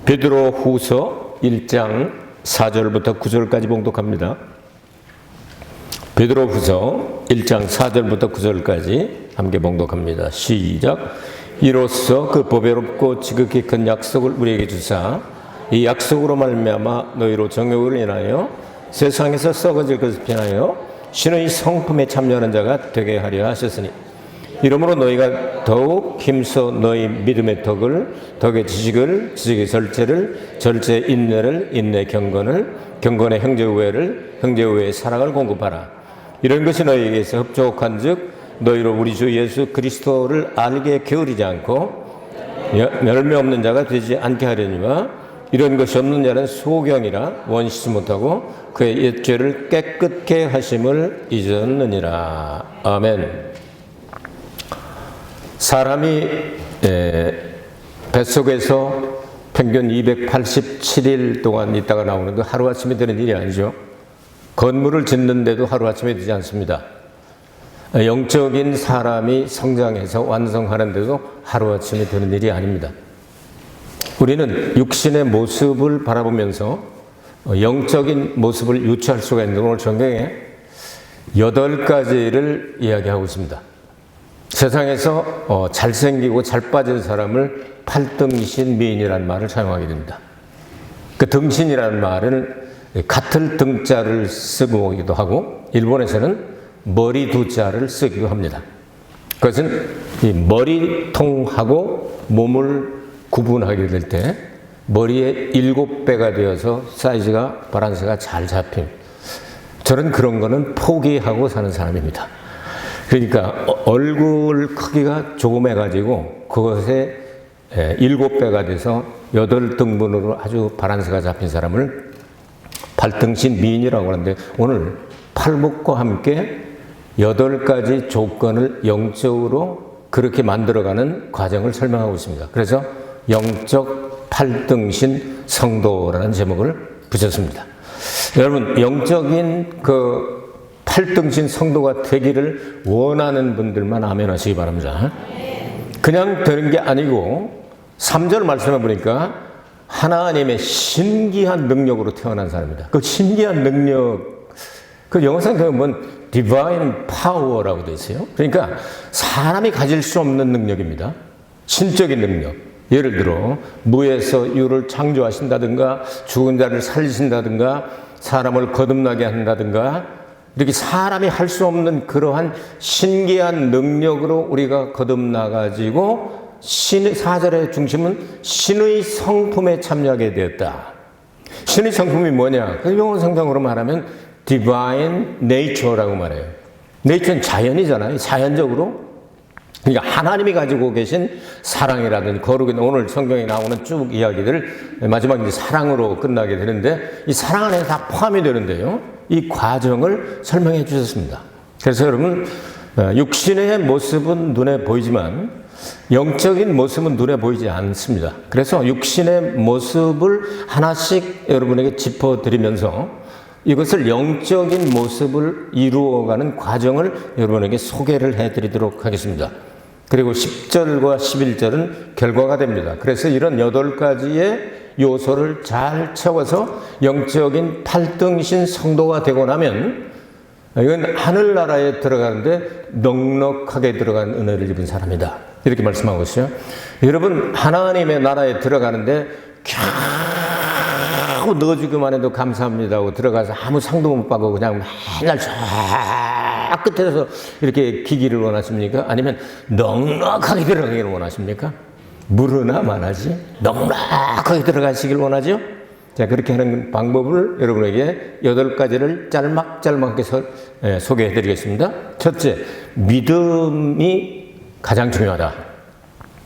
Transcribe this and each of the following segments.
베드로후서 1장 4절부터 9절까지 봉독합니다. 베드로후서 1장 4절부터 9절까지 함께 봉독합니다. 시작. 이로써 그 보배롭고 지극히 큰 약속을 우리에게 주사 이 약속으로 말미암아 너희로 정욕을 인하여 세상에서 썩어질 것을 피하여 신의 성품에 참여하는 자가 되게 하려 하셨으니 이러므로 너희가 더욱 힘써 너희 믿음의 덕의 지식을, 지식의 절제를, 절제의 인내를, 인내 경건을, 경건의 형제우애를, 형제우애의 사랑을 공급하라. 이런 것이 너희에게서 흡족한즉 너희로 우리 주 예수 그리스도를 알게 게으르지 않고 열매 없는 자가 되지 않게 하려니와 이런 것이 없는 자는 소경이라 원시지 못하고 그의 옛 죄를 깨끗게 하심을 잊었느니라. 아멘. 사람이 뱃속에서 평균 287일 동안 있다가 나오는 거 하루아침에 되는 일이 아니죠. 건물을 짓는데도 하루아침에 되지 않습니다. 영적인 사람이 성장해서 완성하는데도 하루아침에 되는 일이 아닙니다. 우리는 육신의 모습을 바라보면서 영적인 모습을 유추할 수가 있는데 오늘 성경에 8가지를 이야기하고 있습니다. 세상에서 잘생기고 잘 빠진 사람을 팔등신 미인이라는 말을 사용하게 됩니다. 그 등신이라는 말은 같을 등자를 쓰고 오기도 하고 일본에서는 머리 두자를 쓰기도 합니다. 그것은 이 머리통하고 몸을 구분하게 될 때 머리의 7배가 되어서 사이즈가 바란스가 잘 잡힌 저는 그런 거는 포기하고 사는 사람입니다. 그러니까 얼굴 크기가 조그매가지고 그것에 7배가 돼서 8등분으로 아주 바란스가 잡힌 사람을 팔등신 미인이라고 하는데 오늘 팔복과 함께 8가지 조건을 영적으로 그렇게 만들어가는 과정을 설명하고 있습니다. 그래서 영적 팔등신 성도라는 제목을 붙였습니다. 여러분 영적인 그 팔등신 성도가 되기를 원하는 분들만 아멘 하시기 바랍니다. 그냥 되는 게 아니고 3절 말씀해 보니까 하나님의 신기한 능력으로 태어난 사람입니다. 그 신기한 능력, 그 영어상 보면 divine power라고 되어 있어요. 그러니까 사람이 가질 수 없는 능력입니다. 신적인 능력. 예를 들어 무에서 유를 창조하신다든가 죽은 자를 살리신다든가 사람을 거듭나게 한다든가 이렇게 사람이 할 수 없는 그러한 신기한 능력으로 우리가 거듭나가지고 신의 4절의 중심은 신의 성품에 참여하게 되었다. 신의 성품이 뭐냐? 영어 성경으로 말하면 divine nature라고 말해요. nature는 자연이잖아요. 자연적으로. 그러니까 하나님이 가지고 계신 사랑이라든지 거룩이 오늘 성경에 나오는 쭉 이야기들 마지막에 이제 사랑으로 끝나게 되는데 이 사랑 안에 다 포함이 되는데요. 이 과정을 설명해 주셨습니다. 그래서 여러분 육신의 모습은 눈에 보이지만 영적인 모습은 눈에 보이지 않습니다. 그래서 육신의 모습을 하나씩 여러분에게 짚어드리면서 이것을 영적인 모습을 이루어가는 과정을 여러분에게 소개를 해드리도록 하겠습니다. 그리고 10절과 11절은 결과가 됩니다. 그래서 이런 8가지의 요소를 잘 채워서 영적인 팔등신 성도가 되고 나면 이건 하늘나라에 들어가는데 넉넉하게 들어간 은혜를 입은 사람이다. 이렇게 말씀하고 있어요. 여러분 하나님의 나라에 들어가는데 겨우 넣어주기만 해도 감사합니다 하고 들어가서 아무 상도 못 받고 그냥 맨날 저 끝에서 이렇게 기기를 원하십니까? 아니면 넉넉하게 들어가기를 원하십니까? 무르나 만하지 넉넉하게 들어가시길 원하죠? 자, 그렇게 하는 방법을 여러분에게 8가지를 짤막짤막하게 소개해 드리겠습니다. 첫째, 믿음이 가장 중요하다.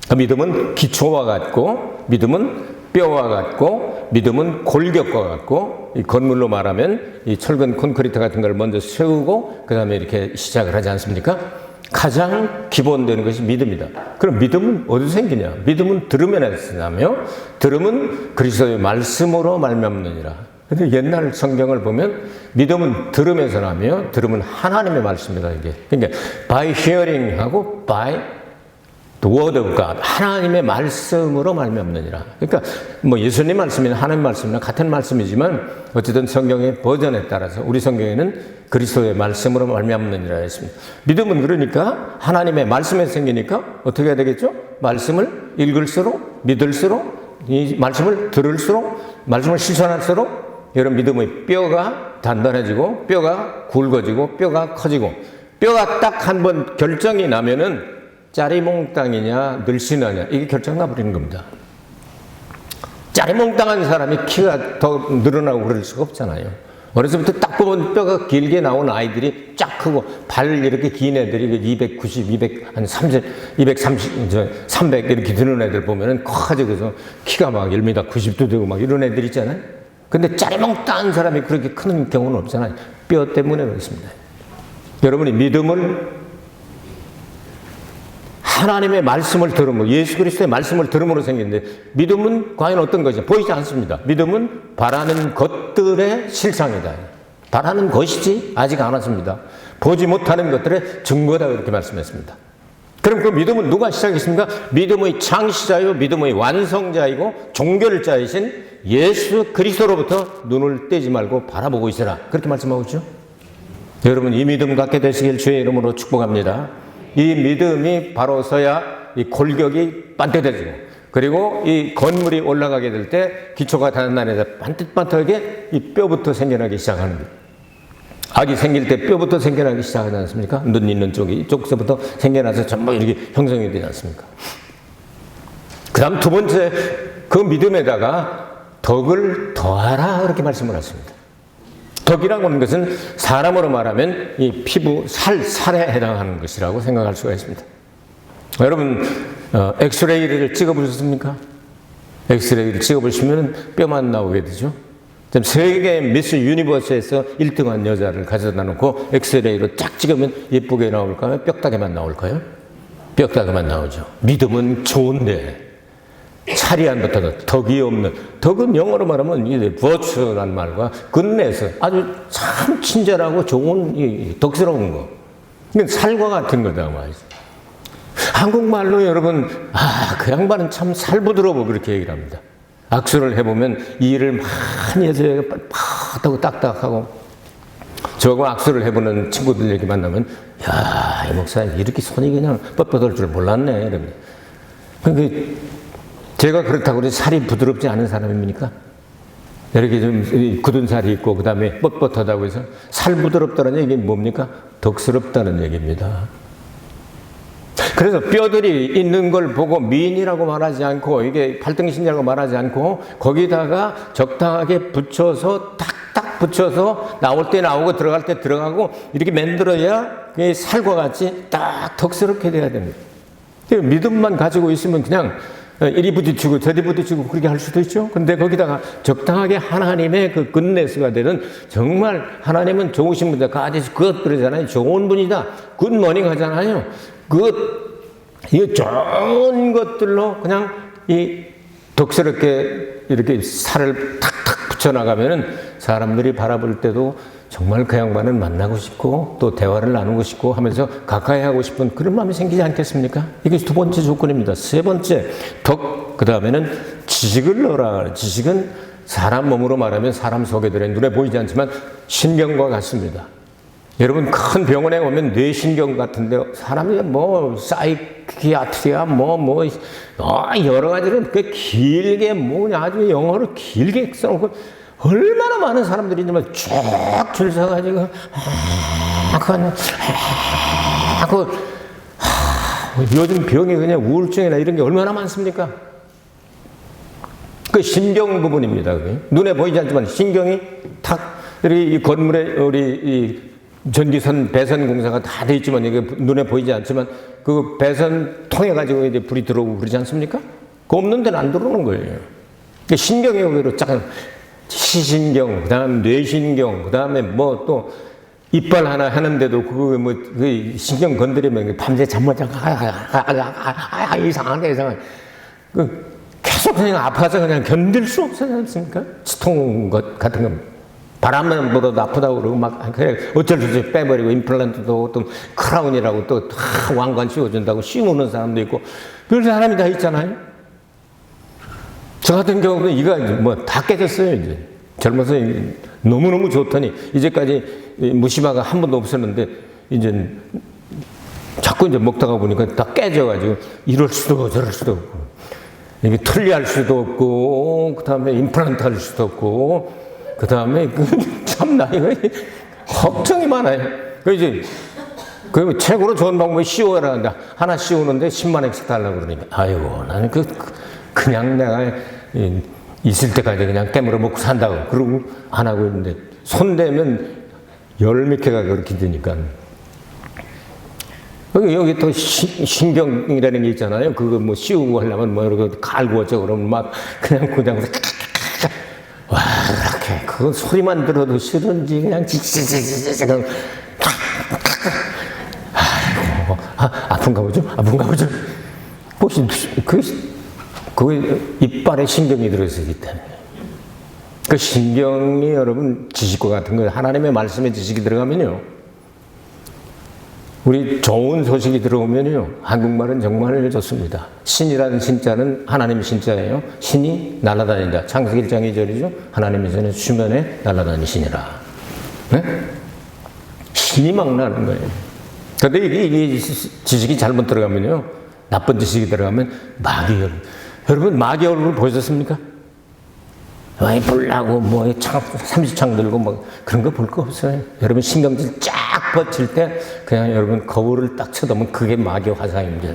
그 믿음은 기초와 같고 믿음은 뼈와 같고 믿음은 골격과 같고 이 건물로 말하면 이 철근 콘크리트 같은 걸 먼저 세우고 그 다음에 이렇게 시작을 하지 않습니까? 가장 기본되는 것이 믿음이다. 그럼 믿음은 어디서 생기냐? 믿음은 들으면에서 나며 들음은 그리스도의 말씀으로 말미암느니라. 근데 옛날 성경을 보면 믿음은 들으면서 나며 들음은 하나님의 말씀이다. 이게 그러니까 by hearing하고 by The word of God, 하나님의 말씀으로 말미암느니라. 그러니까 뭐 예수님 말씀이나 하나님 말씀이나 같은 말씀이지만 어쨌든 성경의 버전에 따라서 우리 성경에는 그리스도의 말씀으로 말미암느니라 했습니다. 믿음은 그러니까 하나님의 말씀에서 생기니까 어떻게 해야 되겠죠? 말씀을 읽을수록, 믿을수록, 이 말씀을 들을수록, 말씀을 실천할수록 여러분 믿음의 뼈가 단단해지고 뼈가 굵어지고 뼈가 커지고, 뼈가 딱 한 번 결정이 나면은 짜리몽땅이냐 늘씬하냐 이게 결정 나버리는 겁니다. 짜리몽땅한 사람이 키가 더 늘어나고 그럴 수가 없잖아요. 어려서부터 딱 보면 뼈가 길게 나온 아이들이 쫙 크고 발 이렇게 긴 애들이 290, 200, 한 30, 230, 300 이렇게 드는 애들 보면은 커가지고 그래서 키가 막 1m 90도 되고 막 이런 애들 있잖아요. 근데 짜리몽땅한 사람이 그렇게 큰 경우는 없잖아요. 뼈 때문에 그렇습니다. 여러분이 믿음을 하나님의 말씀을 들음으로, 예수 그리스도의 말씀을 들음으로 생기는데, 믿음은 과연 어떤 것이냐? 보이지 않습니다. 믿음은 바라는 것들의 실상이다. 바라는 것이지 아직 안 왔습니다. 보지 못하는 것들의 증거다, 이렇게 말씀했습니다. 그럼 그 믿음은 누가 시작했습니까? 믿음의 창시자요, 믿음의 완성자이고 종결자이신 예수 그리스도로부터 눈을 떼지 말고 바라보고 있으라, 그렇게 말씀하고 있죠. 여러분 이 믿음 갖게 되시길 주의 이름으로 축복합니다. 이 믿음이 바로 서야 이 골격이 반듯해지고, 그리고 이 건물이 올라가게 될 때 기초가 단단해서 반듯반듯하게 이 뼈부터 생겨나기 시작하는 거예요. 아기 생길 때 뼈부터 생겨나기 시작하지 않습니까? 눈 있는 쪽이 이쪽서부터 생겨나서 전부 이렇게 형성이 되지 않습니까? 그 다음 두 번째, 그 믿음에다가 덕을 더하라, 그렇게 말씀을 하십니다. 덕이라고 하는 것은 사람으로 말하면 이 피부, 살에 해당하는 것이라고 생각할 수가 있습니다. 여러분, 엑스레이를 찍어보셨습니까? 엑스레이를 찍어보시면 뼈만 나오게 되죠. 세계 미스 유니버스에서 1등한 여자를 가져다 놓고 엑스레이로 쫙 찍으면 예쁘게 나올까요? 뼈다귀만 나올까요? 뼈다귀만 나오죠. 믿음은 좋은데 살이 안 붙어서 덕이 없는, 덕은 영어로 말하면 이 virtue라는 말과 goodness, 아주 참 친절하고 좋은 이 덕스러운 거, 이건 살과 같은 거다 말이죠. 한국말로 여러분, 그 양반은 참 살부드러워, 그렇게 얘기를 합니다. 악수를 해보면 이 일을 많이 해서 팍하고 딱딱하고, 저거 악수를 해보는 친구들 얘기 만나면, 야, 이 목사님 이렇게 손이 그냥 뻣뻣할 줄 몰랐네, 이럽니다. 그러니까 제가 그렇다고 해서 살이 부드럽지 않은 사람입니까? 이렇게 좀 굳은 살이 있고 그 다음에 뻣뻣하다고 해서 살 부드럽다는 얘기는 뭡니까? 덕스럽다는 얘기입니다. 그래서 뼈들이 있는 걸 보고 미인이라고 말하지 않고 이게 팔등신이라고 말하지 않고 거기다가 적당하게 붙여서 탁탁 붙여서 나올 때 나오고 들어갈 때 들어가고 이렇게 만들어야 살과 같이 딱 덕스럽게 돼야 됩니다. 믿음만 가지고 있으면 그냥 이리 부딪히고 저리 부딪히고 그렇게 할 수도 있죠. 근데 거기다가 적당하게 하나님의 그 굿네스가 되는, 정말 하나님은 좋으신 분이다. 가지 굿 그러잖아요. 좋은 분이다. 굿모닝 하잖아요. 이 좋은 것들로 그냥 이 덕스럽게 이렇게 살을 탁탁 붙여나가면은 사람들이 바라볼 때도 정말 그 양반을 만나고 싶고 또 대화를 나누고 싶고 하면서 가까이 하고 싶은 그런 마음이 생기지 않겠습니까? 이게 두 번째 조건입니다. 세 번째, 덕, 그 다음에는 지식을 넣어라. 지식은 사람 몸으로 말하면 사람 속에 들어 눈에 보이지 않지만 신경과 같습니다. 여러분 큰 병원에 오면 뇌신경 같은데 사람이 뭐 사이키아트리아 여러 가지를 그 길게 아주 영어를 길게 써놓고 얼마나 많은 사람들이 있냐면 쭉 줄 서가지고 요즘 병이 그냥 우울증이나 이런 게 얼마나 많습니까? 그 신경 부분입니다. 그게. 눈에 보이지 않지만 신경이 탁 이 건물에 우리 이 전기선 배선 공사가 다 돼 있지만 이게 눈에 보이지 않지만 그 배선 통해 가지고 이제 불이 들어오고 그러지 않습니까? 그 없는 데는 안 들어오는 거예요. 신경이 여기로 쫙 시신경, 그 다음 뇌신경, 그 다음에 뭐 또 이빨 하나 하는데도 그 신경 건드리면 밤새 잠 못 자고 이상하네. 계속 그냥 아파서 그냥 견딜 수 없지 않습니까? 치통 것 같은 거 바람만 불어도 아프다고 그러고 막 그래 어쩔 수 없이 빼버리고 임플란트도 또 크라운이라고 또 다 왕관 씌워준다고 씌우는 사람도 있고 그런 사람이 다 있잖아요. 저 같은 경우는 이가 뭐 다 깨졌어요. 이제 젊어서 너무너무 좋더니 이제까지 무시마가 한 번도 없었는데 이제 자꾸 이제 먹다가 보니까 다 깨져가지고 이럴 수도 저럴 수도 없고 이게 틀리할 수도 없고 그 다음에 임플란트 할 수도 없고 그 다음에 참 나이가 걱정이 많아요. 그 이제 그 최고로 좋은 방법이 씌워라 한다. 하나 씌우는데 10만 원씩 달라고 그러니까 아이고 나는 그냥 내가 있을 때까지 그냥 깨물어 먹고 산다고 그러고 안 하고 있는데 손 대면 열 몇 개가 그렇게 되니까 여기 또 신경이라는 게 있잖아요. 그거 뭐 씌우고 하려면 뭐 이렇게 갈고 어쩌고 그러면 막 그냥 와 이렇게 그 소리만 들어도 싫은지 그냥 지지지지지 아이고 아픈가 보죠. 그 이빨에 신경이 들어있기 때문에 그 신경이 여러분 지식과 같은 거 하나님의 말씀에 지식이 들어가면요 우리 좋은 소식이 들어오면요 한국말은 정말 좋습니다. 신이라는 신자는 하나님 신자예요. 신이 날아다닌다. 창세기 1장 2절이죠. 하나님의 전에 수면에 날아다니시니라. 네? 신이 막 나는 거예요. 그런데 이게 지식이 잘못 들어가면요 나쁜 지식이 들어가면 마귀 여러분 마귀 얼굴 보셨습니까? 많이 불나고 뭐 30창 들고 뭐 그런 거 볼 거 없어요. 여러분 신경질 쫙 뻗칠 때 그냥 여러분 거울을 딱 쳐다보면 그게 마귀 화상입니다.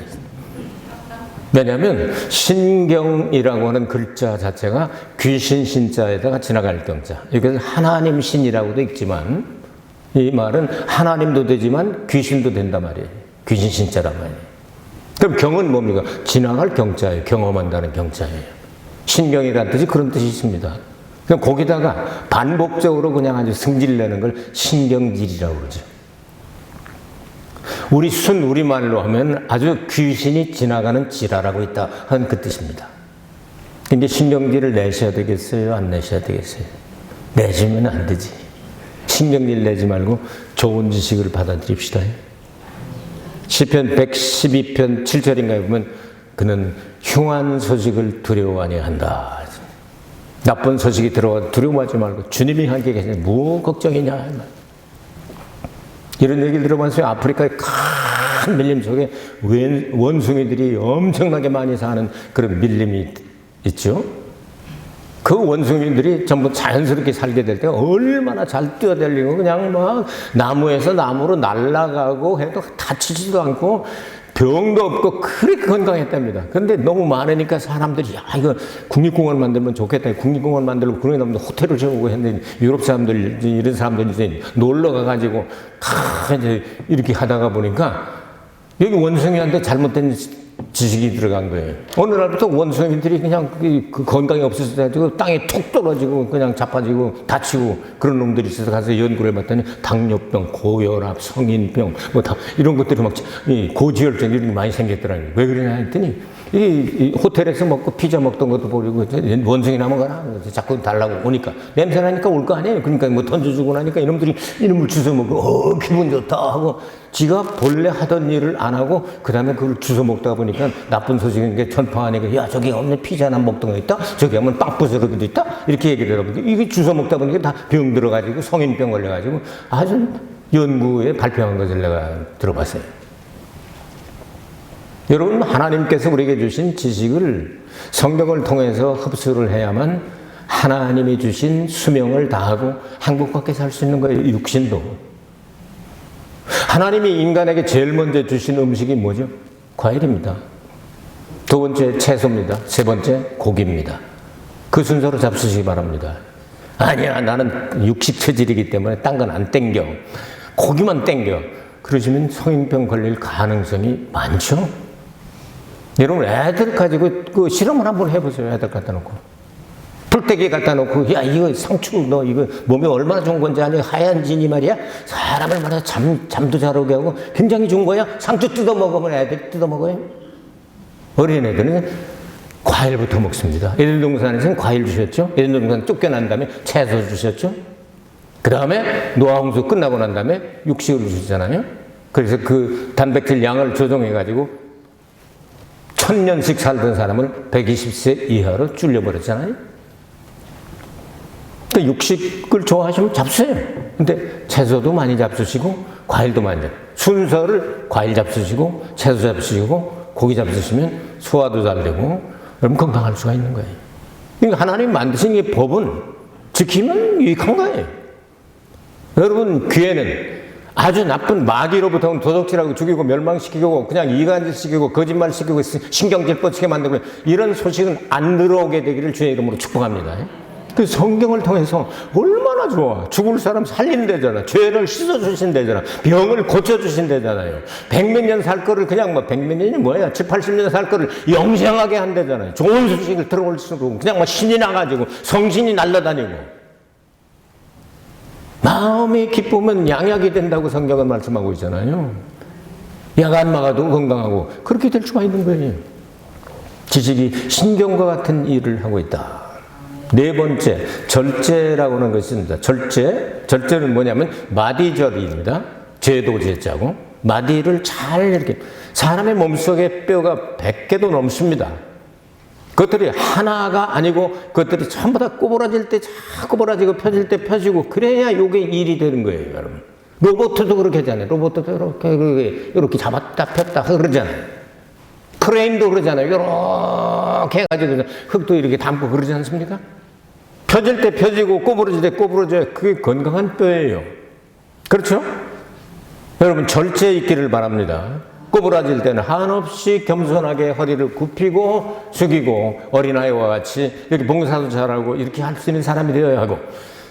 왜냐하면 신경이라고 하는 글자 자체가 귀신 신자에다가 지나갈 경자. 이것은 하나님 신이라고도 읽지만 이 말은 하나님도 되지만 귀신도 된단 말이에요. 귀신 신자란 말이에요. 그럼 경은 뭡니까? 지나갈 경자예요. 경험한다는 경자예요. 신경이라는 뜻이 그런 뜻이 있습니다. 그럼 거기다가 반복적으로 그냥 아주 승질내는 걸 신경질이라고 그러죠. 우리 우리말로 하면 아주 귀신이 지나가는 지랄하고 있다 하는 그 뜻입니다. 근데 신경질을 내셔야 되겠어요? 안 내셔야 되겠어요? 내주면 안 되지. 신경질 내지 말고 좋은 지식을 받아들입시다. 시편 112편 7절인가에 보면 그는 흉한 소식을 두려워 아니한다. 나쁜 소식이 들어와 두려워하지 말고 주님이 함께 계시니 뭐 걱정이냐. 이런 얘기를 들어보면서 아프리카의 큰 밀림 속에 원숭이들이 엄청나게 많이 사는 그런 밀림이 있죠. 그 원숭이들이 전부 자연스럽게 살게 될 때 얼마나 잘 뛰어다니고 그냥 막 나무에서 나무로 날아가고 해도 다치지도 않고 병도 없고 그렇게 건강했답니다. 그런데 너무 많으니까 사람들이 야 이거 국립공원 만들면 좋겠다. 국립공원 만들고 그런 다음에 호텔을 지어오고 했는데 유럽 사람들 이런 사람들이 이제 놀러 가가지고 이제 이렇게 하다가 보니까 여기 원숭이한테 잘못된 지식이 들어간 거예요. 어느 날부터 원숭이들이 그냥 그 건강이 없어져가지고 땅에 툭 떨어지고 그냥 자빠지고 다치고 그런 놈들이 있어서 가서 연구를 해봤더니 당뇨병, 고혈압, 성인병 뭐 다 이런 것들이 막 고지혈증 이런 게 많이 생겼더라고요. 왜 그러냐 했더니 이 호텔에서 먹고 피자 먹던 것도 버리고 원숭이나 먹어라 자꾸 달라고 오니까 냄새 나니까 올 거 아니에요. 그러니까 뭐 던져주고 나니까 이놈들이 이놈을 주워 먹고 기분 좋다 하고 지가 본래 하던 일을 안 하고 그 다음에 그걸 주워 먹다 보니까 나쁜 소식인 게 전파하니까 야 저기 오늘 피자나 먹던 거 있다 저기 하면 빵 부스러기도 있다 이렇게 얘기를 하고 이게 주워 먹다 보니까 다 병 들어가지고 성인병 걸려가지고 아주 연구에 발표한 것을 내가 들어봤어요. 여러분 하나님께서 우리에게 주신 지식을 성경을 통해서 흡수를 해야만 하나님이 주신 수명을 다하고 행복하게 살 수 있는 거예요. 육신도. 하나님이 인간에게 제일 먼저 주신 음식이 뭐죠? 과일입니다. 두 번째 채소입니다. 세 번째 고기입니다. 그 순서로 잡수시기 바랍니다. 아니야 나는 육식 체질이기 때문에 딴 건 안 땡겨. 고기만 땡겨. 그러시면 성인병 걸릴 가능성이 많죠. 여러분 애들 가지고 그 실험을 한번 해보세요. 애들 갖다 놓고 풀떼기 갖다 놓고 야 이거 상추 너 이거 몸에 얼마나 좋은 건지 아니 하얀 진이 말이야 사람을 말해서 잠도 잘 오게 하고 굉장히 좋은 거야. 상추 뜯어 먹으면 애들이 뜯어 먹어요. 어린 애들은 과일부터 먹습니다. 에덴 동산에서는 과일 주셨죠. 에덴 동산 쫓겨난 다음에 채소 주셨죠. 그 다음에 노아 홍수 끝나고 난 다음에 육식을 주잖아요. 그래서 그 단백질 양을 조정해가지고 1000년씩 살던 사람을 120세 이하로 줄여버렸잖아요. 그러니까 육식을 좋아하시면 잡수세요. 근데 채소도 많이 잡수시고 과일도 많이 잡수시고 순서를 과일 잡수시고 채소 잡수시고 고기 잡수시면 소화도 잘 되고 여러분 건강할 수가 있는 거예요. 그러니까 하나님 만드신 이 법은 지키면 유익한 거예요. 여러분 귀에는 아주 나쁜 마귀로부터 도둑질하고 죽이고 멸망시키고 그냥 이간질시키고 거짓말시키고 신경질 뻗치게 만들고 이런 소식은 안 들어오게 되기를 주의 이름으로 축복합니다. 그 성경을 통해서 얼마나 좋아. 죽을 사람 살린대잖아. 죄를 씻어주신대잖아. 병을 고쳐주신대잖아요. 100몇 년 살 거를 그냥 뭐 100몇 년이 뭐야. 70, 80년 살 거를 영생하게 한대잖아요. 좋은 소식을 들어올수록 그냥 뭐 신이 나가지고 성신이 날아다니고 마음이 기쁘면 양약이 된다고 성경은 말씀하고 있잖아요. 약 안 먹어도 건강하고 그렇게 될 수가 있는 거예요. 지식이 신경과 같은 일을 하고 있다. 네 번째, 절제라고 하는 것이 있습니다. 절제는 뭐냐면 마디절입니다. 제도제자고 마디를 잘 이렇게 사람의 몸속에 뼈가 100개도 넘습니다. 그것들이 하나가 아니고 그것들이 전부 다 꼬부라질 때 꼬부라지고 펴질 때 펴지고 그래야 이게 일이 되는 거예요, 여러분. 로봇도 그렇게 하잖아요. 로봇도 이렇게 잡았다 폈다 그러잖아요. 크레인도 그러잖아요. 이렇게 해가지고 흙도 이렇게 담고 그러지 않습니까? 펴질 때 펴지고 꼬부러질 때 꼬부러져야 그게 건강한 뼈예요. 그렇죠? 여러분 절제 있기를 바랍니다. 꼬부라질 때는 한없이 겸손하게 허리를 굽히고 숙이고 어린아이와 같이 이렇게 봉사도 잘하고 이렇게 할 수 있는 사람이 되어야 하고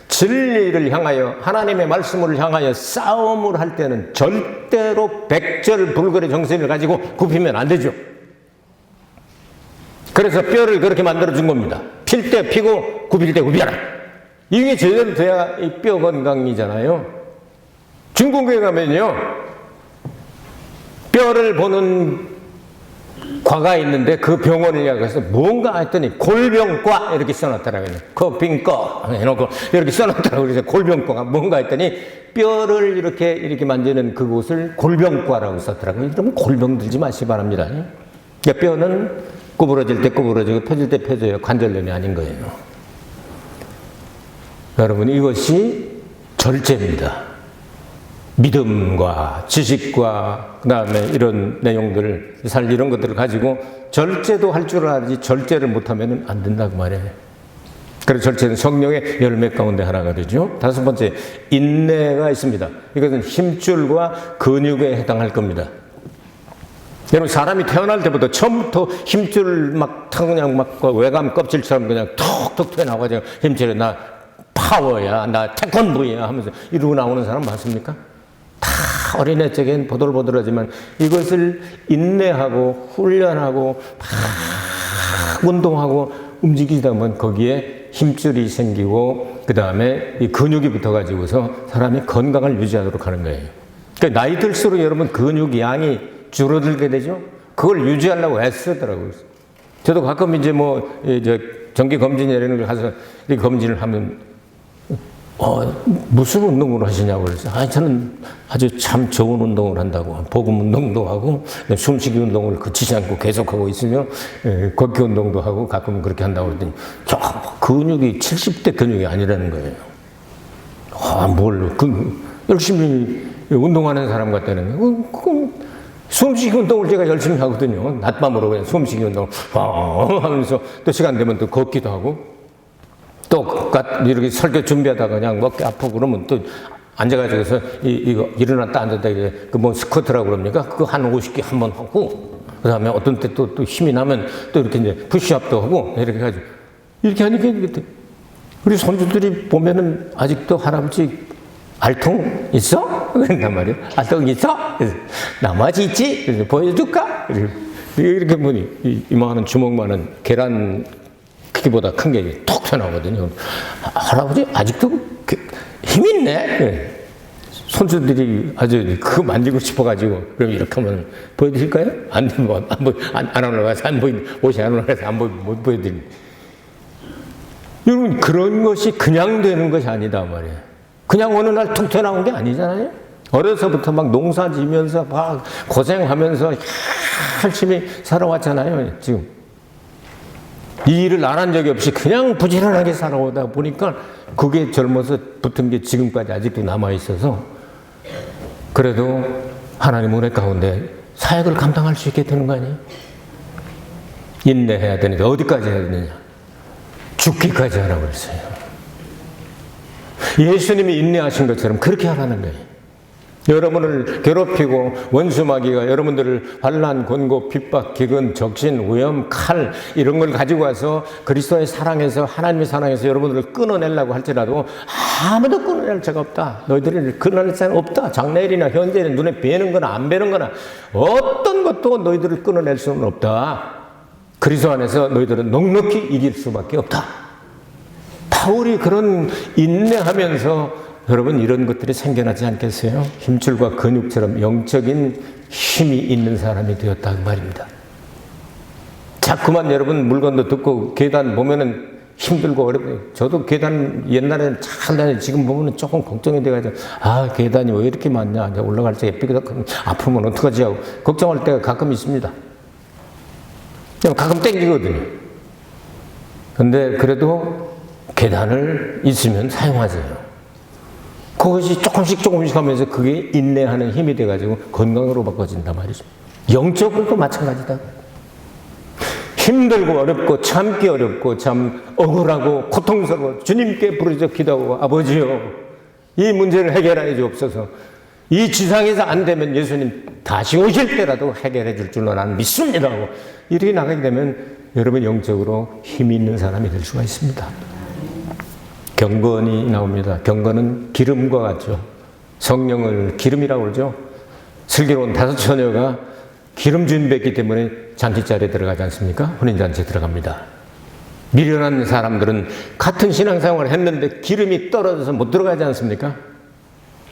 진리를 향하여 하나님의 말씀을 향하여 싸움을 할 때는 절대로 백절불결의 정신을 가지고 굽히면 안 되죠. 그래서 뼈를 그렇게 만들어준 겁니다. 필 때 피고 굽힐 때 굽혀라. 이게 제대로 돼야 이 뼈 건강이잖아요. 중국에 가면요 뼈를 보는 과가 있는데 그 병원을 가서 뭔가 했더니 골병과 이렇게 써놨더라고요. 코빙과 해놓고 이렇게 써놨더라고요. 그래서 골병과가 뭔가 했더니 뼈를 이렇게 만지는 그곳을 골병과라고 썼더라고요. 그러면 골병 들지 마시기 바랍니다. 그러니까 뼈는 구부러질 때 구부러지고 펴질 때 펴져요. 관절염이 아닌 거예요. 여러분 이것이 절제입니다. 믿음과 지식과 그 다음에 이런 내용들, 이런 것들을 가지고 절제도 할 줄 알아야지 절제를 못하면 안 된다고 말해요. 그래서 절제는 성령의 열매 가운데 하나가 되죠. 다섯 번째, 인내가 있습니다. 이것은 힘줄과 근육에 해당할 겁니다. 여러분 사람이 태어날 때부터 처음부터 힘줄 그냥 외감 껍질처럼 그냥 톡톡 튀어나와가지고 힘줄에 나 파워야, 나 태권도야 하면서 이러고 나오는 사람 맞습니까? 다 어린애 쪽엔 보들보들하지만 이것을 인내하고 훈련하고 막 운동하고 움직이다 보면 거기에 힘줄이 생기고 그 다음에 이 근육이 붙어가지고서 사람이 건강을 유지하도록 하는 거예요. 그러니까 나이 들수록 여러분 근육 양이 줄어들게 되죠. 그걸 유지하려고 애쓰더라고요. 저도 가끔 이제 정기 검진이나 이런 걸 가서 이렇게 검진을 하면 무슨 운동을 하시냐고 그래서 저는 아주 참 좋은 운동을 한다고 복음 운동도 하고 숨쉬기 운동을 그치지 않고 계속하고 있으며 걷기 운동도 하고 가끔 그렇게 한다고 그랬더니 저 근육이 70대 근육이 아니라는 거예요. 열심히 운동하는 사람 같다는 거예요. 숨쉬기 운동을 제가 열심히 하거든요. 낮밤으로 그냥 숨쉬기 운동 하면서 또 시간 되면 또 걷기도 하고 또 이렇게 설교 준비하다가 그냥 먹기 아프고 그러면 또 앉아가지고서 이거 일어났다 앉았다 이제 스쿼트라고 그럽니까? 그거 한 50개 한번 하고 그 다음에 어떤 때 또 힘이 나면 또 이렇게 이제 푸시업도 하고 이렇게 해가지고 이렇게 하니까 우리 손주들이 보면은 아직도 할아버지 알통 있어? 그런단 말이에요. 알통 있어? 그래서 나머지 있지? 그래서 보여줄까? 이렇게 보니 이만한 주먹만한 계란 크기보다 큰 게 톡 튀어나오거든요. 할아버지 아직도 힘 있네. 손주들이 아주 그거 만지고 싶어가지고 그럼 이렇게 하면 보여드릴까요? 안 올라가서 옷이 안 올라가서 못 보여드립니다. 여러분 그런 것이 그냥 되는 것이 아니다 말이에요. 그냥 그냥 어느 날 툭 튀어나온 게 아니잖아요. 어려서부터 막 농사 지면서 막 고생하면서 열심히 살아왔잖아요. 지금 이 일을 안 한 적이 없이 그냥 부지런하게 살아오다 보니까 그게 젊어서 붙은 게 지금까지 아직도 남아있어서 그래도 하나님 은혜 가운데 사역을 감당할 수 있게 되는 거 아니에요? 인내해야 되는데 어디까지 해야 되느냐? 죽기까지 하라고 했어요. 예수님이 인내하신 것처럼 그렇게 하라는 거예요. 여러분을 괴롭히고 원수마귀가 여러분들을 환난, 권고, 핍박, 기근, 적신, 오염, 칼 이런 걸 가지고 와서 그리스도의 사랑에서 하나님의 사랑에서 여러분들을 끊어내려고 할지라도 아무도 끊어낼 자가 없다. 너희들을 끊어낼 자는 없다. 장래일이나 현재는 눈에 뵈는 거나 안 뵈는 거나 어떤 것도 너희들을 끊어낼 수는 없다. 그리스도 안에서 너희들은 넉넉히 이길 수밖에 없다. 바울이 그런 인내하면서 여러분 이런 것들이 생겨나지 않겠어요? 힘줄과 근육처럼 영적인 힘이 있는 사람이 되었다 그 말입니다. 자꾸만 여러분 물건도 듣고 계단 보면은 힘들고 어렵고 저도 계단 옛날에는 잘 다녔는데 지금 보면은 조금 걱정이 돼가지고 아 계단이 왜 이렇게 많냐 올라갈 때 삐그덕하면 아프면 어떡하지 하고 걱정할 때가 가끔 있습니다. 가끔 땡기거든요. 근데 그래도 계단을 있으면 사용하세요. 그것이 조금씩 하면서 그게 인내하는 힘이 돼가지고 건강으로 바꿔진단 말이죠. 영적으로도 마찬가지다. 힘들고 어렵고 참기 어렵고 참 억울하고 고통스러워 주님께 부르짖어 기도하고 아버지요 이 문제를 해결하여 주옵소서. 이 지상에서 안 되면 예수님 다시 오실 때라도 해결해 줄 줄로 나는 믿습니다 하고 이렇게 나가게 되면 여러분 영적으로 힘이 있는 사람이 될 수가 있습니다. 경건이 나옵니다. 경건은 기름과 같죠. 성령을 기름이라고 그러죠. 슬기로운 5 처녀가 기름 준비했기 때문에 잔치자리에 들어가지 않습니까? 혼인잔치에 들어갑니다. 미련한 사람들은 같은 신앙생활을 했는데 기름이 떨어져서 못 들어가지 않습니까?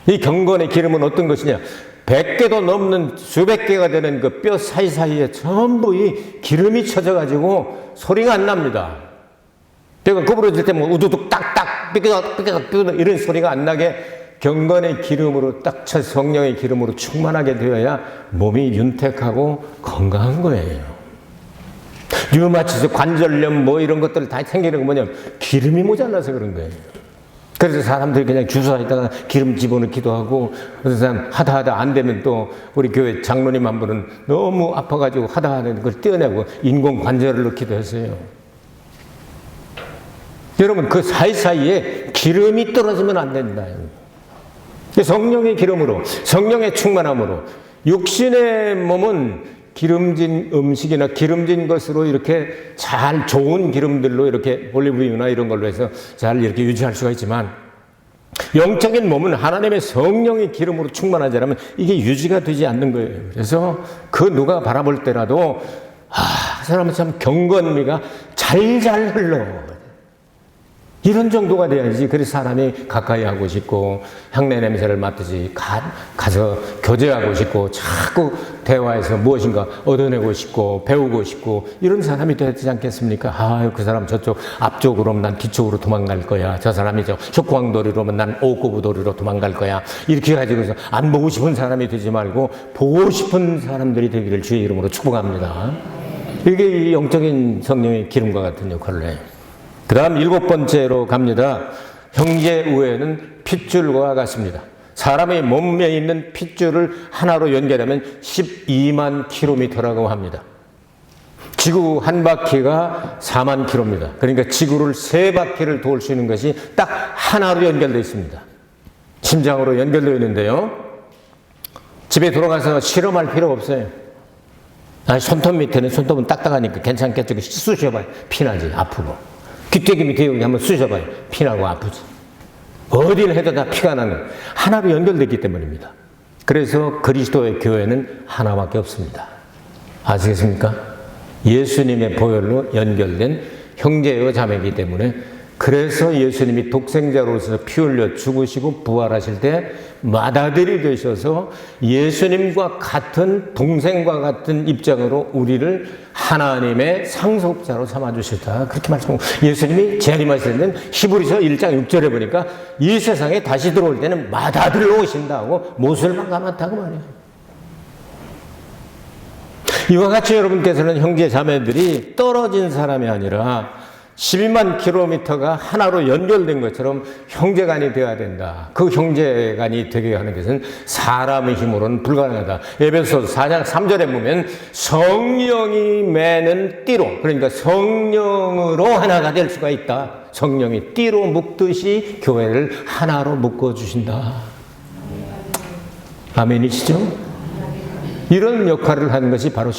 이 경건의 기름은 어떤 것이냐? 100개도 넘는 수백 개가 되는 그 뼈 사이사이에 전부 이 기름이 쳐져가지고 소리가 안 납니다. 뼈가 구부러질 때 뭐 우두둑 딱딱 삐그덕 이런 소리가 안 나게 경건의 기름으로 딱 쳐 성령의 기름으로 충만하게 되어야 몸이 윤택하고 건강한 거예요. 류마티스 관절염 뭐 이런 것들 다 생기는 건 뭐냐면 기름이 모자라서 그런 거예요. 그래서 사람들이 그냥 주사에다가 기름 집어넣기도 하고 어떤 사람 하다 안 되면 또 우리 교회 장로님 한 분은 너무 아파가지고 하다 그걸 떼어내고 인공 관절을 넣기도 했어요. 여러분 그 사이사이에 기름이 떨어지면 안 된다. 성령의 기름으로 성령의 충만함으로 육신의 몸은 기름진 음식이나 기름진 것으로 이렇게 잘 좋은 기름들로 이렇게 올리브유나 이런 걸로 해서 잘 이렇게 유지할 수가 있지만 영적인 몸은 하나님의 성령의 기름으로 충만하지 않으면 이게 유지가 되지 않는 거예요. 그래서 그 누가 바라볼 때라도 그 사람은 참 경건미가 잘 흘러. 이런 정도가 돼야지. 그래서 사람이 가까이 하고 싶고 향내 냄새를 맡듯이 가서 교제하고 싶고 자꾸 대화에서 무엇인가 얻어내고 싶고 배우고 싶고 이런 사람이 되지 않겠습니까? 그 사람 저쪽 앞쪽으로 오면 난 뒤쪽으로 도망갈 거야. 저 사람이 저 족광도리로 오면 난 옥고부도리로 도망갈 거야. 이렇게 가지고서 안 보고 싶은 사람이 되지 말고 보고 싶은 사람들이 되기를 주의 이름으로 축복합니다. 이게 이 영적인 성령의 기름과 같은 역할을 해요. 그 다음 7번째로 갑니다. 형제 우애는 핏줄과 같습니다. 사람의 몸에 있는 핏줄을 하나로 연결하면 12만 킬로미터라고 합니다. 지구 한 바퀴가 4만 킬로입니다. 그러니까 지구를 3바퀴를 돌 수 있는 것이 딱 하나로 연결되어 있습니다. 심장으로 연결되어 있는데요. 집에 돌아가서 실험할 필요 없어요. 손톱 밑에는 손톱은 딱딱하니까 괜찮겠죠. 쑤셔봐요. 피나지 아프고. 귀때기 밑에 여기 한번 쑤셔봐요. 피나고 아프지. 어디를 해도 다 피가 나는 하나로 연결됐기 때문입니다. 그래서 그리스도의 교회는 하나밖에 없습니다. 아시겠습니까? 예수님의 보혈로 연결된 형제요 자매이기 때문에 그래서 예수님이 독생자로서 피 흘려 죽으시고 부활하실 때 맏아들이 되셔서 예수님과 같은 동생과 같은 입장으로 우리를 하나님의 상속자로 삼아주셨다. 그렇게 말씀하고 예수님이 재림하실 때는 히브리서 1장 6절에 보니까 이 세상에 다시 들어올 때는 맏아들로 오신다고 못을만 감았다고 말해요. 이와 같이 여러분께서는 형제 자매들이 떨어진 사람이 아니라 12만 킬로미터가 하나로 연결된 것처럼 형제간이 되어야 된다. 그 형제간이 되게 하는 것은 사람의 힘으로는 불가능하다. 에베소서 4장 3절에 보면 성령이 매는 띠로, 그러니까 성령으로 하나가 될 수가 있다. 성령이 띠로 묶듯이 교회를 하나로 묶어주신다. 아멘이시죠? 이런 역할을 하는 것이 바로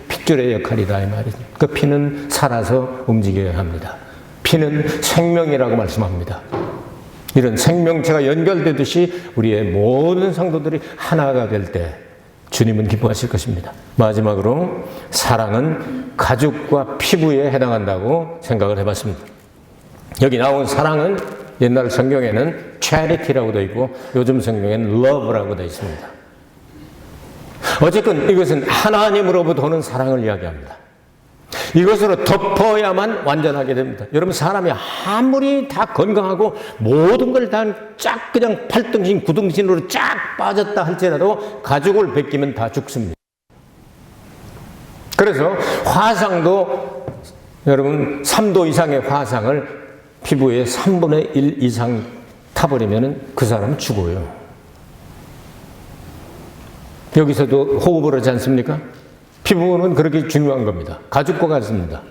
핏줄의 역할이다 이 말이죠. 그 피는 살아서 움직여야 합니다. 피는 생명이라고 말씀합니다. 이런 생명체가 연결되듯이 우리의 모든 성도들이 하나가 될 때 주님은 기뻐하실 것입니다. 마지막으로 사랑은 가죽과 피부에 해당한다고 생각을 해봤습니다. 여기 나온 사랑은 옛날 성경에는 charity라고 되어 있고 요즘 성경에는 love라고 되어 있습니다. 어쨌든 이것은 하나님으로부터 오는 사랑을 이야기합니다. 이것으로 덮어야만 완전하게 됩니다. 여러분 사람이 아무리 다 건강하고 모든 걸 다 쫙 그냥 팔등신 구등신으로 쫙 빠졌다 할지라도 가죽을 벗기면 다 죽습니다. 그래서 화상도 여러분 3도 이상의 화상을 피부에 3분의 1 이상 타버리면 그 사람은 죽어요. 여기서도 호흡을 하지 않습니까? 피부는 그렇게 중요한 겁니다. 가죽과 같습니다.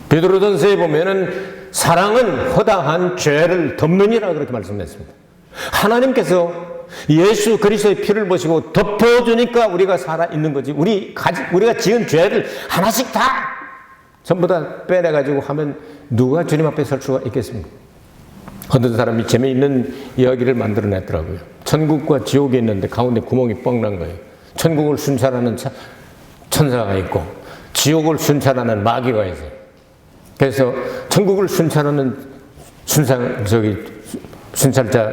베드로전서에 보면은 사랑은 허다한 죄를 덮느니라 그렇게 말씀했습니다. 하나님께서 예수 그리스도의 피를 보시고 덮어주니까 우리가 살아있는 거지. 우리가 지은 죄를 하나씩 다 전부 다 빼내가지고 하면 누가 주님 앞에 설 수가 있겠습니까? 어떤 사람이 재미있는 이야기를 만들어냈더라고요. 천국과 지옥이 있는데 가운데 구멍이 뻥 난 거예요. 천국을 순찰하는 천사가 있고 지옥을 순찰하는 마귀가 있어요. 그래서 천국을 순찰하는 순찰자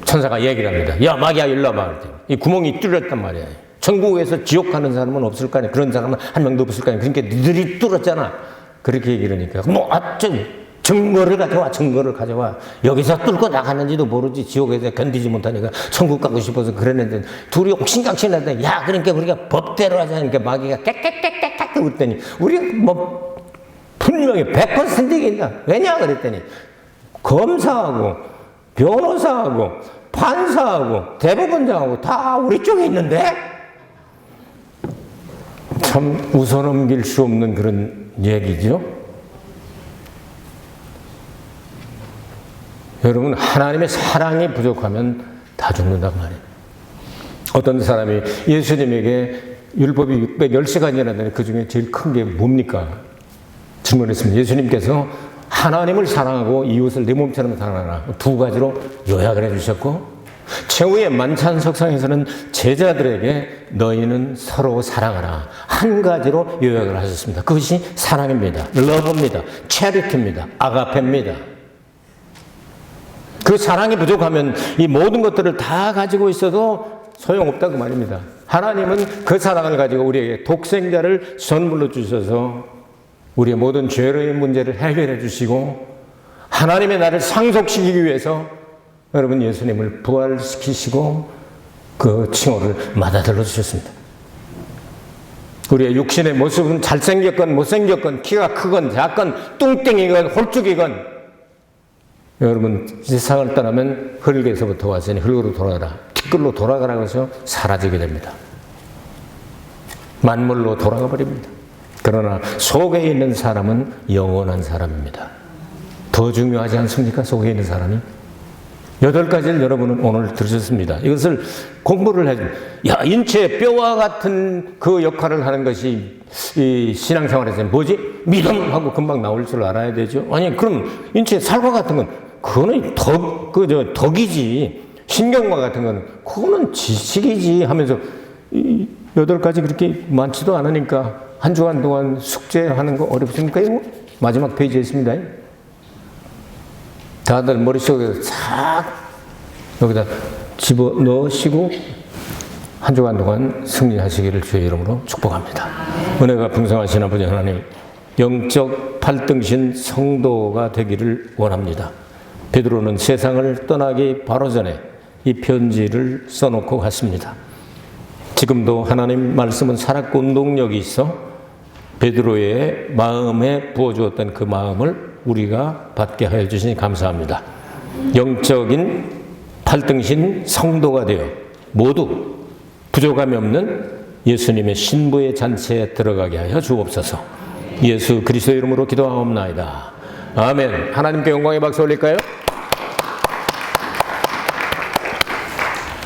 천사가 얘기를 합니다. 야 마귀야 일로 와봐. 이 구멍이 뚫렸단 말이야. 천국에서 지옥 가는 사람은 없을 거 아니야. 그런 사람은 한 명도 없을 거 아니야. 그러니까 너희들이 뚫었잖아. 그렇게 얘기를 하니까 증거를 가져와. 여기서 뚫고 나가는지도 모르지. 지옥에서 견디지 못하니까 천국 가고 싶어서 그랬는데 둘이 옥신각신 하더니 야 그러니까 우리가 법대로 하자니까 마귀가 깨깨깨깨깨 그랬더니 우리가 뭐 분명히 100% 이긴다. 왜냐 그랬더니 검사하고 변호사하고 판사하고 대법원장하고 다 우리 쪽에 있는데 참 웃어넘길 수 없는 그런 얘기죠. 여러분 하나님의 사랑이 부족하면 다 죽는단 말이에요. 어떤 사람이 예수님에게 율법이 610시간이라는데 그 중에 제일 큰 게 뭡니까? 질문했습니다. 예수님께서 하나님을 사랑하고 이웃을 내 몸처럼 사랑하라. 두 가지로 요약을 해주셨고 최후의 만찬석상에서는 제자들에게 너희는 서로 사랑하라. 한 가지로 요약을 하셨습니다. 그것이 사랑입니다. 러브입니다. 체리티입니다. 아가페입니다. 그 사랑이 부족하면 이 모든 것들을 다 가지고 있어도 소용없다고 말입니다. 하나님은 그 사랑을 가지고 우리에게 독생자를 선물로 주셔서 우리의 모든 죄의 문제를 해결해 주시고 하나님의 나를 상속시키기 위해서 여러분 예수님을 부활시키시고 그 칭호를 맏아들로 주셨습니다. 우리의 육신의 모습은 잘생겼건 못생겼건 키가 크건 작건 뚱땡이건 홀쭉이건 여러분 세상을 떠나면 흙에서부터 왔으니 흙으로 돌아가라. 티끌로 돌아가라고 해서 사라지게 됩니다. 만물로 돌아가 버립니다. 그러나 속에 있는 사람은 영원한 사람입니다. 더 중요하지 않습니까? 속에 있는 사람이. 8가지를 여러분은 오늘 들으셨습니다. 이것을 공부를 해줍니다. 야, 인체의 뼈와 같은 그 역할을 하는 것이 이 신앙생활에서 뭐지? 믿음하고 금방 나올 줄 알아야 되죠. 아니, 그럼 인체의 살과 같은 건 그거는 덕이지. 신경과 같은 건 그거는 지식이지 하면서 8가지 그렇게 많지도 않으니까 한 주간 동안 숙제하는 거 어렵습니까? 이거? 마지막 페이지에 있습니다. 다들 머릿속에 싹 여기다 집어 넣으시고 한 주간 동안 승리하시기를 주의 이름으로 축복합니다. 은혜가 풍성하신 아버지 하나님, 영적 팔등신 성도가 되기를 원합니다. 베드로는 세상을 떠나기 바로 전에 이 편지를 써놓고 갔습니다. 지금도 하나님 말씀은 살았고 운동력이 있어 베드로의 마음에 부어주었던 그 마음을 우리가 받게 하여 주시니 감사합니다. 영적인 팔등신 성도가 되어 모두 부족함이 없는 예수님의 신부의 잔치에 들어가게 하여 주옵소서. 예수 그리스도의 이름으로 기도하옵나이다. 아멘. 하나님께 영광의 박수 올릴까요?